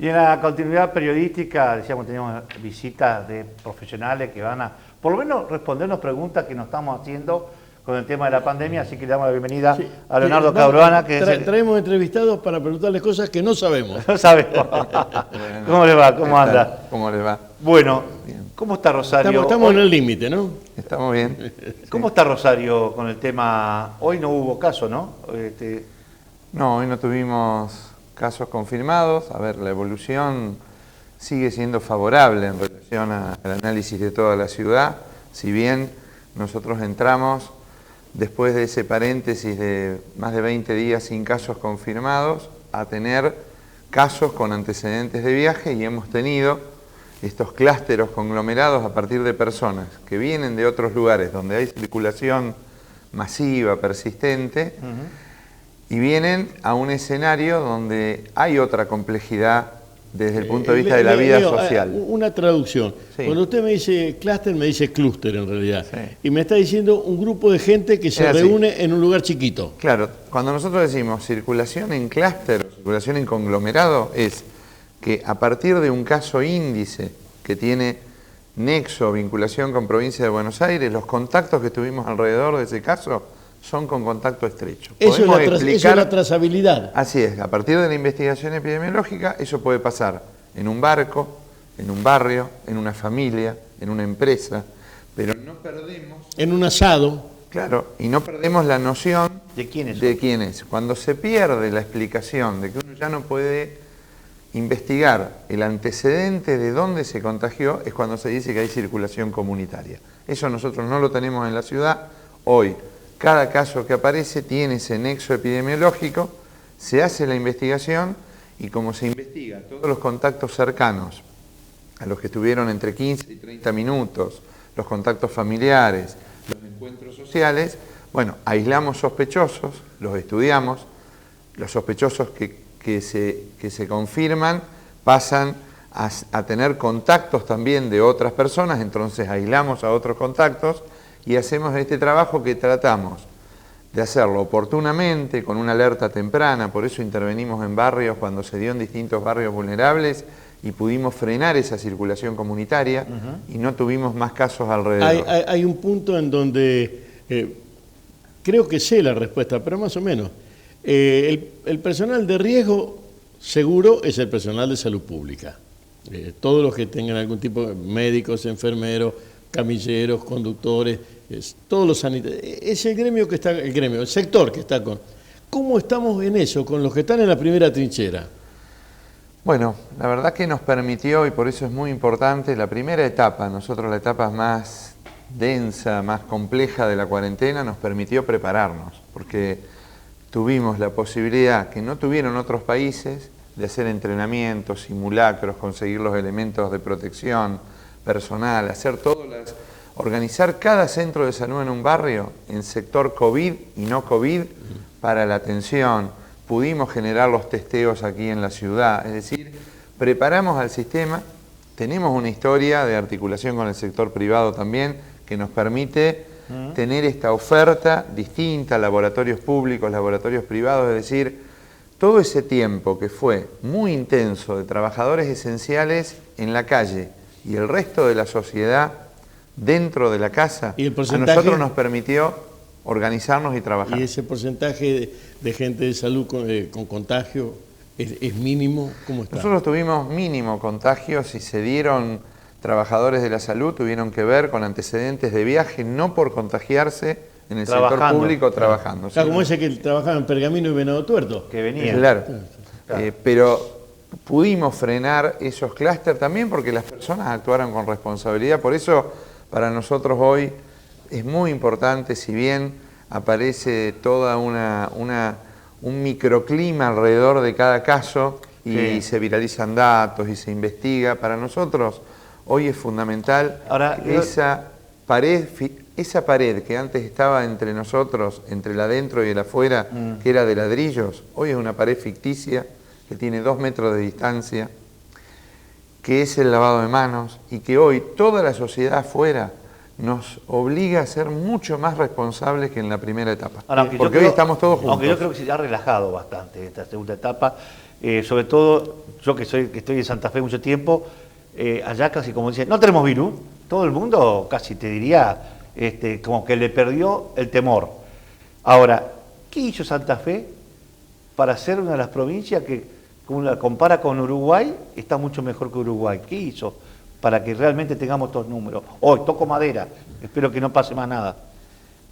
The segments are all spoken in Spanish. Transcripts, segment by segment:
Y en la continuidad periodística, decíamos, teníamos visitas de profesionales que van a, por lo menos, respondernos preguntas que nos estamos haciendo con el tema de la pandemia, así que le damos la bienvenida a Leonardo Cabruana. Traemos entrevistados para preguntarles cosas que no sabemos. No sabemos. ¿Cómo le va? ¿Cómo anda? ¿Cómo le va? Bueno, ¿cómo está Rosario? Estamos en el límite, ¿no? Estamos bien. ¿Cómo está Rosario con el tema? Hoy no hubo caso, ¿no? No, hoy no tuvimos casos confirmados. A ver, la evolución sigue siendo favorable en relación al análisis de toda la ciudad. Si bien nosotros entramos después de ese paréntesis de más de 20 días sin casos confirmados a tener casos con antecedentes de viaje, y hemos tenido estos clústeres conglomerados a partir de personas que vienen de otros lugares donde hay circulación masiva, persistente, y vienen a un escenario donde hay otra complejidad desde el punto de vista de la vida social. Una traducción. Sí. Cuando usted me dice clúster, me dice clúster en realidad. Sí. Y me está diciendo un grupo de gente que se reúne en un lugar chiquito. Claro, cuando nosotros decimos circulación en clúster, circulación en conglomerado, es que a partir de un caso índice que tiene nexo o vinculación con provincia de Buenos Aires, los contactos que tuvimos alrededor de ese caso son con contacto estrecho. Eso es la trazabilidad. Así es, a partir de la investigación epidemiológica, eso puede pasar en un barco, en un barrio, en una familia, en una empresa, pero no perdemos... En un asado. Claro, y no perdemos la noción de quién es. Cuando se pierde la explicación de que uno ya no puede investigar el antecedente de dónde se contagió, es cuando se dice que hay circulación comunitaria. Eso nosotros no lo tenemos en la ciudad hoy. Cada caso que aparece tiene ese nexo epidemiológico, se hace la investigación y como se investiga todos los contactos cercanos a los que estuvieron entre 15 y 30 minutos, los contactos familiares, los encuentros sociales, bueno, aislamos sospechosos, los estudiamos, los sospechosos que se confirman pasan a tener contactos también de otras personas, entonces aislamos a otros contactos, y hacemos este trabajo que tratamos de hacerlo oportunamente, con una alerta temprana, por eso intervenimos en barrios cuando se dio en distintos barrios vulnerables y pudimos frenar esa circulación comunitaria y no tuvimos más casos alrededor. Hay un punto en donde creo que sé la respuesta, pero más o menos. El personal de riesgo seguro es el personal de salud pública. Todos los que tengan algún tipo de médicos, enfermeros, camilleros, conductores, todos los sanitarios. Es el gremio que está, el sector que está con. ¿Cómo estamos en eso con los que están en la primera trinchera? Bueno, la verdad que nos permitió, y por eso es muy importante, la primera etapa, nosotros la etapa más densa, más compleja de la cuarentena, nos permitió prepararnos, porque tuvimos la posibilidad que no tuvieron otros países de hacer entrenamientos, simulacros, conseguir los elementos de protección personal, organizar cada centro de salud en un barrio en sector COVID y no COVID para la atención. Pudimos generar los testeos aquí en la ciudad, es decir, preparamos al sistema, tenemos una historia de articulación con el sector privado también que nos permite tener esta oferta distinta, laboratorios públicos, laboratorios privados, es decir, todo ese tiempo que fue muy intenso de trabajadores esenciales en la calle y el resto de la sociedad dentro de la casa, ¿Y a nosotros nos permitió organizarnos y trabajar. ¿Y ese porcentaje de gente de salud con contagio es mínimo? ¿Cómo está? Nosotros tuvimos mínimo contagios y se dieron trabajadores de la salud, tuvieron que ver con antecedentes de viaje, no por contagiarse en el sector público trabajando. Claro, como ese que trabajaba en Pergamino y Venado Tuerto. Que venía. Claro. Pero pudimos frenar esos clústeres también porque las personas actuaron con responsabilidad. Por eso, para nosotros hoy es muy importante, si bien aparece toda un microclima alrededor de cada caso y se viralizan datos y se investiga, para nosotros hoy es fundamental que esa pared que antes estaba entre nosotros, entre el adentro y el afuera, que era de ladrillos, hoy es una pared ficticia que tiene 2 metros de distancia, que es el lavado de manos y que hoy toda la sociedad afuera nos obliga a ser mucho más responsables que en la primera etapa. Ahora, porque hoy estamos todos juntos. Aunque yo creo que se ha relajado bastante esta segunda etapa, sobre todo yo que estoy en Santa Fe mucho tiempo, allá casi como dicen, no tenemos virus, todo el mundo casi te diría como que le perdió el temor. Ahora, ¿qué hizo Santa Fe para ser una de las provincias que, como la compara con Uruguay, está mucho mejor que Uruguay? ¿Qué hizo para que realmente tengamos estos números? Hoy toco madera, espero que no pase más nada.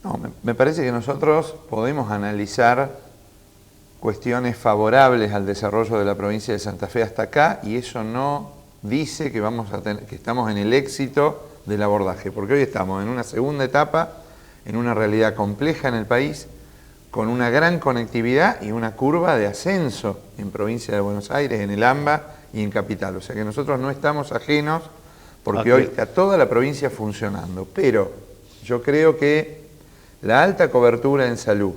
No, me parece que nosotros podemos analizar cuestiones favorables al desarrollo de la provincia de Santa Fe hasta acá, y eso no dice que que estamos en el éxito del abordaje, porque hoy estamos en una segunda etapa, en una realidad compleja en el país, con una gran conectividad y una curva de ascenso en provincia de Buenos Aires, en el AMBA y en Capital. O sea que nosotros no estamos ajenos, porque hoy está toda la provincia funcionando. Pero yo creo que la alta cobertura en salud,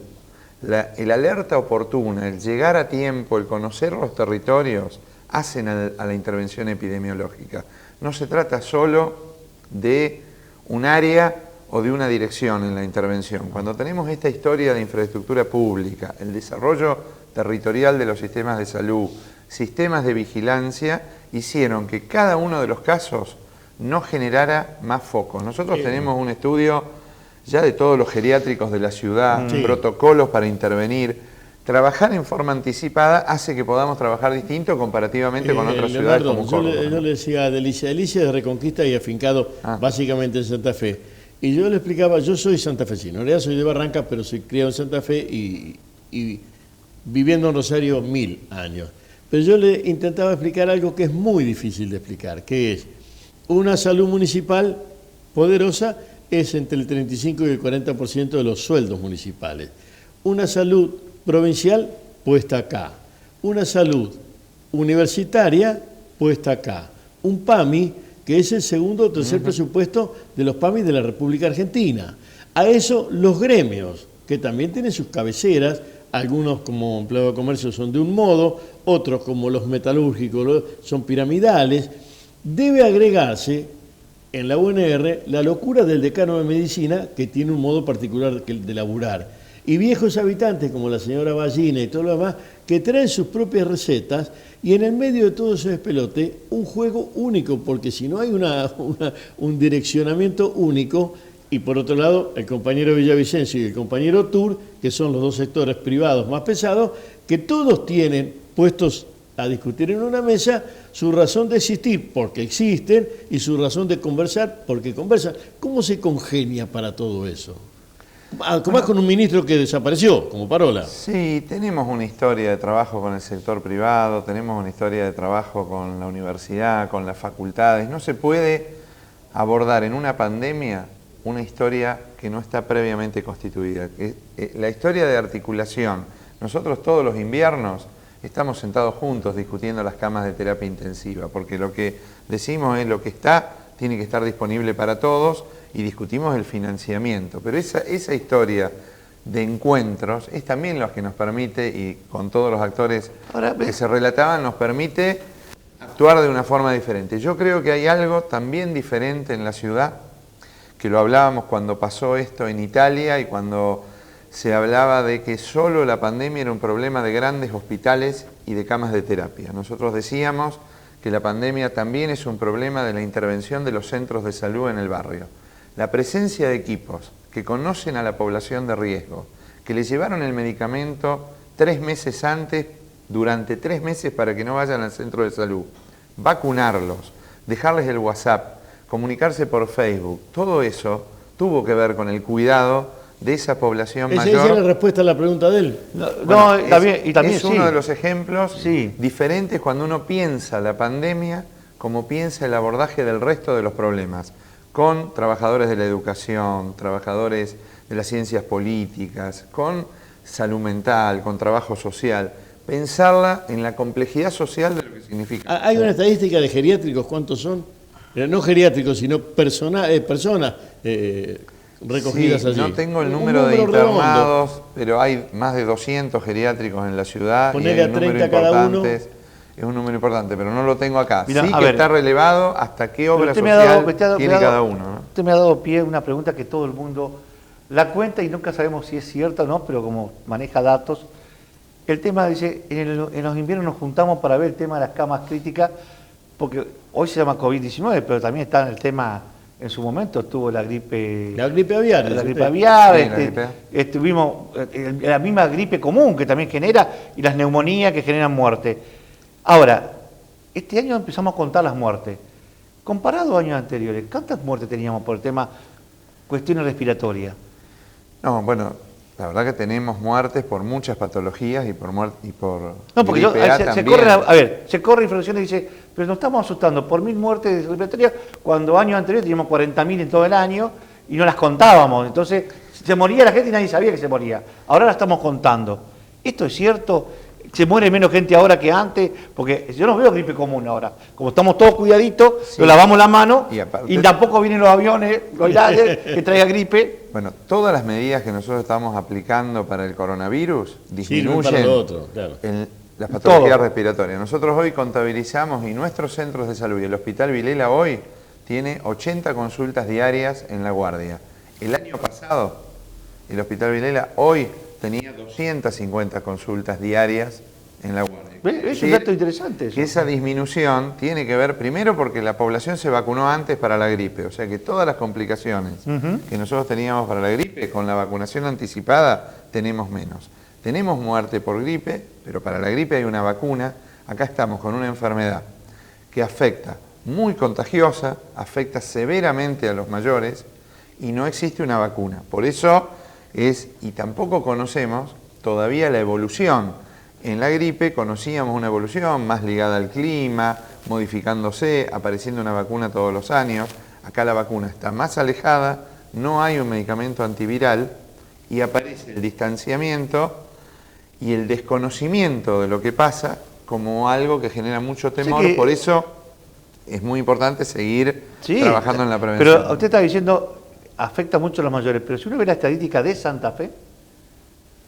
el alerta oportuna, el llegar a tiempo, el conocer los territorios, hacen a la intervención epidemiológica. No se trata solo de un área o de una dirección en la intervención. Cuando tenemos esta historia de infraestructura pública, el desarrollo territorial de los sistemas de salud, sistemas de vigilancia, hicieron que cada uno de los casos no generara más focos. Nosotros tenemos un estudio ya de todos los geriátricos de la ciudad, protocolos para intervenir. Trabajar en forma anticipada hace que podamos trabajar distinto comparativamente con otras ciudades como Córdoba. Yo le decía a Delicia es de Reconquista y afincado básicamente en Santa Fe. Y yo le explicaba, yo soy santafesino, en realidad soy de Barrancas, pero soy criado en Santa Fe y viviendo en Rosario 1000 años. Pero yo le intentaba explicar algo que es muy difícil de explicar, que es una salud municipal poderosa es entre el 35 y el 40% de los sueldos municipales. Una salud provincial puesta acá, una salud universitaria puesta acá, un PAMI que es el segundo o tercer presupuesto de los PAMI de la República Argentina. A eso los gremios, que también tienen sus cabeceras, algunos como empleado de comercio son de un modo, otros como los metalúrgicos son piramidales. Debe agregarse en la UNR la locura del decano de medicina, que tiene un modo particular de laburar. Y viejos habitantes como la señora Ballina y todo lo demás, que traen sus propias recetas, y en el medio de todo ese despelote, un juego único, porque si no hay un direccionamiento único, y por otro lado, el compañero Villavicencio y el compañero Tour, que son los dos sectores privados más pesados, que todos tienen puestos a discutir en una mesa su razón de existir, porque existen, y su razón de conversar, porque conversan. ¿Cómo se congenia para todo eso? Como es con un ministro que desapareció, como Parola. Sí, tenemos una historia de trabajo con el sector privado, tenemos una historia de trabajo con la universidad, con las facultades. No se puede abordar en una pandemia una historia que no está previamente constituida. La historia de articulación. Nosotros todos los inviernos estamos sentados juntos discutiendo las camas de terapia intensiva, porque lo que decimos es lo que está, tiene que estar disponible para todos, y discutimos el financiamiento. Pero esa historia de encuentros es también lo que nos permite, y con todos los actores que se relataban, nos permite actuar de una forma diferente. Yo creo que hay algo también diferente en la ciudad, que lo hablábamos cuando pasó esto en Italia y cuando se hablaba de que solo la pandemia era un problema de grandes hospitales y de camas de terapia. Nosotros decíamos que la pandemia también es un problema de la intervención de los centros de salud en el barrio. La presencia de equipos que conocen a la población de riesgo, que les llevaron el medicamento 3 meses antes, durante 3 meses para que no vayan al centro de salud, vacunarlos, dejarles el WhatsApp, comunicarse por Facebook, todo eso tuvo que ver con el cuidado de esa población mayor. ¿Esa es la respuesta a la pregunta de él? Es uno de los ejemplos diferentes cuando uno piensa la pandemia como piensa el abordaje del resto de los problemas, con trabajadores de la educación, trabajadores de las ciencias políticas, con salud mental, con trabajo social. Pensarla en la complejidad social de lo que significa. ¿Hay una estadística de geriátricos? ¿Cuántos son? No geriátricos, sino personas recogidas allí. No tengo el número de internados, redondo, pero hay más de 200 geriátricos en la ciudad. Ponerle a 30 cada uno. Es un número importante, pero no lo tengo acá. Mirá, sí que está relevado hasta qué obra social tiene cada uno, ¿no? Usted me ha dado pie a una pregunta que todo el mundo la cuenta y nunca sabemos si es cierta o no, pero como maneja datos, El tema, dice, en los inviernos nos juntamos para ver el tema de las camas críticas, porque hoy se llama COVID-19, pero también está en el tema, en su momento estuvo la gripe... La gripe aviar. La gripe aviar, Sí, la gripe. estuvimos la misma gripe común que también genera, y las neumonías que generan muerte. Ahora, este año empezamos a contar las muertes. Comparado a años anteriores, ¿cuántas muertes teníamos por el tema cuestiones respiratorias? No, bueno, la verdad que tenemos muertes por muchas patologías y por No, porque gripe A se también. corre, se corre información y dice, pero nos estamos asustando por 1000 muertes respiratorias cuando años anteriores teníamos 40.000 en todo el año y no las contábamos. Entonces se moría la gente y nadie sabía que se moría. Ahora la estamos contando. ¿Esto es cierto? ¿Se muere menos gente ahora que antes? Porque yo no veo gripe común ahora. Como estamos todos cuidaditos, Sí. nos lavamos la mano Y aparte- y tampoco vienen los aviones, los aires, que traiga gripe. Bueno, todas las medidas que nosotros estamos aplicando para el coronavirus Sirven disminuyen para lo otro, claro. las patologías Todo. respiratorias. Nosotros hoy contabilizamos y nuestros centros de salud y el Hospital Vilela hoy tiene 80 consultas diarias en la guardia. El año pasado, el Hospital Vilela hoy tenía 250 consultas diarias en la guardia. Es un dato interesante eso. Que esa disminución tiene que ver primero porque la población se vacunó antes para la gripe, o sea que todas las complicaciones que nosotros teníamos para la gripe, con la vacunación anticipada tenemos menos. Tenemos muerte por gripe, pero para la gripe hay una vacuna. Acá estamos con una enfermedad que afecta, muy contagiosa, afecta severamente a los mayores y no existe una vacuna. Por eso y tampoco conocemos todavía la evolución. En la gripe conocíamos una evolución más ligada al clima, modificándose, apareciendo una vacuna todos los años. Acá la vacuna está más alejada, no hay un medicamento antiviral y aparece el distanciamiento y el desconocimiento de lo que pasa como algo que genera mucho temor. Por eso es muy importante seguir trabajando en la prevención. Pero usted está diciendo, afecta mucho a los mayores, pero si uno ve la estadística de Santa Fe,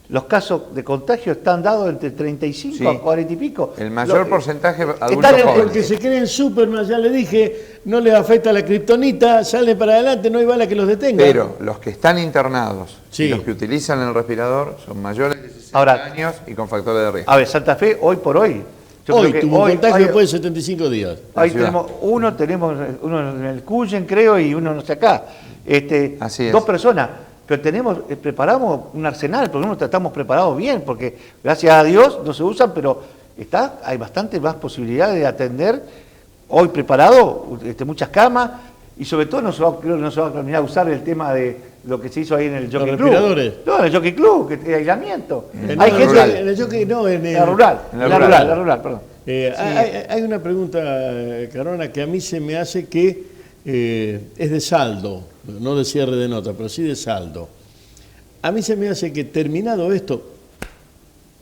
los casos de contagio están dados entre 35 a 40 y pico. El mayor porcentaje adultos están en- jóvenes. Porque se creen Superman, ya le dije, no les afecta la kriptonita, salen para adelante, no hay bala que los detenga. Pero los que están internados Sí. y los que utilizan el respirador son mayores de 60 Ahora, años y con factores de riesgo. A ver, Santa Fe, hoy por hoy. yo Hoy creo que tuvo un contagio hoy- después de 75 días. Ahí ciudad. tenemos uno en el Cuyen, creo, y uno no sé acá. Así es. 2 personas. Pero preparamos un arsenal, porque nosotros estamos preparados bien, porque gracias a Dios no se usan, pero hay bastante más posibilidades de atender. Hoy preparado, muchas camas, y sobre todo creo que no se va a terminar a usar el tema de lo que se hizo ahí en el Jockey Club. respiradores. No, en el Jockey Club, que hay aislamiento. En Hay la gente rural. En el jockey, no, en el... la rural, en la la rural, rural. perdón. Hay una pregunta, Carona, que a mí se me hace que es de saldo, no de cierre de nota, pero sí de saldo. A mí se me hace que terminado esto,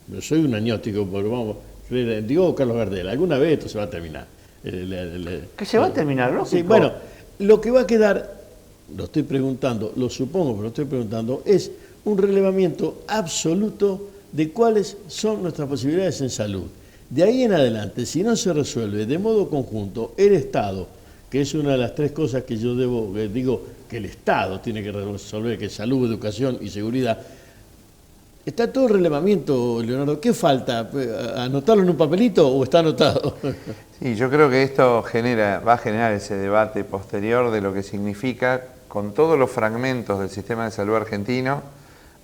yo soy un agnóstico, pero vamos, digo Carlos Gardel, alguna vez esto se va a terminar. Que se va a terminar, lógico. Sí, bueno, lo que va a quedar, lo estoy preguntando, lo supongo, pero lo estoy preguntando, es un relevamiento absoluto de cuáles son nuestras posibilidades en salud. De ahí en adelante, si no se resuelve de modo conjunto el Estado, que es una de las 3 cosas que yo digo que el Estado tiene que resolver, que es salud, educación y seguridad, está todo el relevamiento, Leonardo. ¿Qué falta? ¿Anotarlo en un papelito o está anotado? Sí, yo creo que esto va a generar ese debate posterior de lo que significa, con todos los fragmentos del sistema de salud argentino,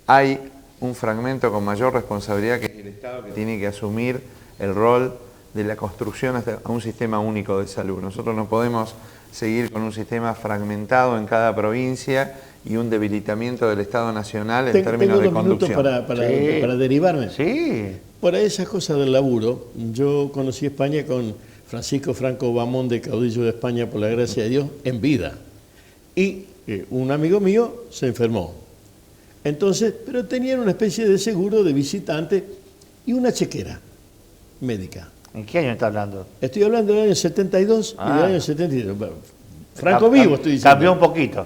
hay un fragmento con mayor responsabilidad que es el Estado, que tiene que asumir el rol de la construcción a un sistema único de salud. Nosotros no podemos seguir con un sistema fragmentado en cada provincia y un debilitamiento del Estado nacional en términos de Tengo 2 minutos conducción. para derivarme. Sí. Por esas cosas del laburo, yo conocí España con Francisco Franco Bamón, de caudillo de España, por la gracia de Dios, en vida. Y un amigo mío se enfermó. Entonces, pero tenían una especie de seguro de visitante y una chequera médica. ¿En qué año está hablando? Estoy hablando del año 72 y del año 72. Bueno, Franco vivo estoy diciendo. Cambió un poquito.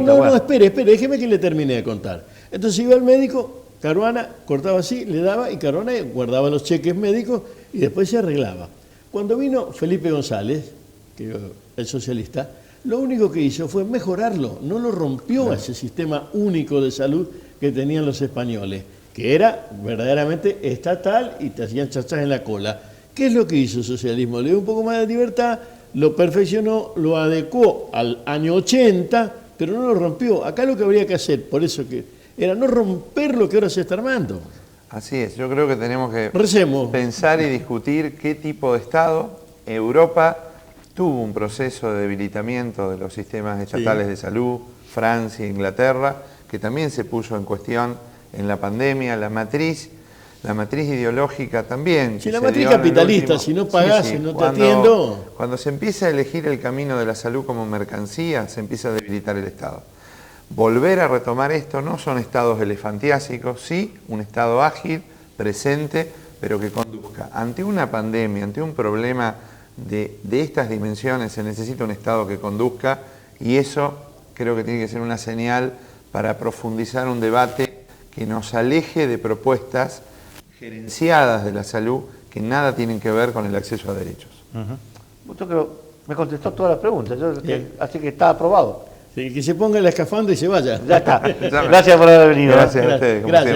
No, Bueno. espere, déjeme que le termine de contar. Entonces iba al médico, Caruana cortaba así, le daba y Caruana guardaba los cheques médicos y después se arreglaba. Cuando vino Felipe González, que el socialista, lo único que hizo fue mejorarlo, no lo rompió a ese sistema único de salud que tenían los españoles. que era verdaderamente estatal y te hacían chachas en la cola. ¿Qué es lo que hizo el socialismo? Le dio un poco más de libertad, lo perfeccionó, lo adecuó al año 80, pero no lo rompió. Acá lo que habría que hacer, por eso que era no romper lo que ahora se está armando. Así es, yo creo que tenemos que Recemos. pensar y discutir qué tipo de Estado. Europa tuvo un proceso de debilitamiento de los sistemas estatales de salud, Francia, Inglaterra, que también se puso en cuestión en la pandemia, la matriz ideológica también. Si la matriz capitalista, si no pagás, si no te atiendo... Cuando se empieza a elegir el camino de la salud como mercancía, se empieza a debilitar el Estado. Volver a retomar esto no son estados elefantiásicos, sí, un estado ágil, presente, pero que conduzca. Ante una pandemia, ante un problema de estas dimensiones, se necesita un estado que conduzca, y eso creo que tiene que ser una señal para profundizar un debate que nos aleje de propuestas gerenciadas de la salud que nada tienen que ver con el acceso a derechos. Yo creo me contestó todas las preguntas, así que está aprobado. Sí, que se ponga la escafandra y se vaya. Ya está. Gracias por haber venido. Gracias a ustedes. Gracias.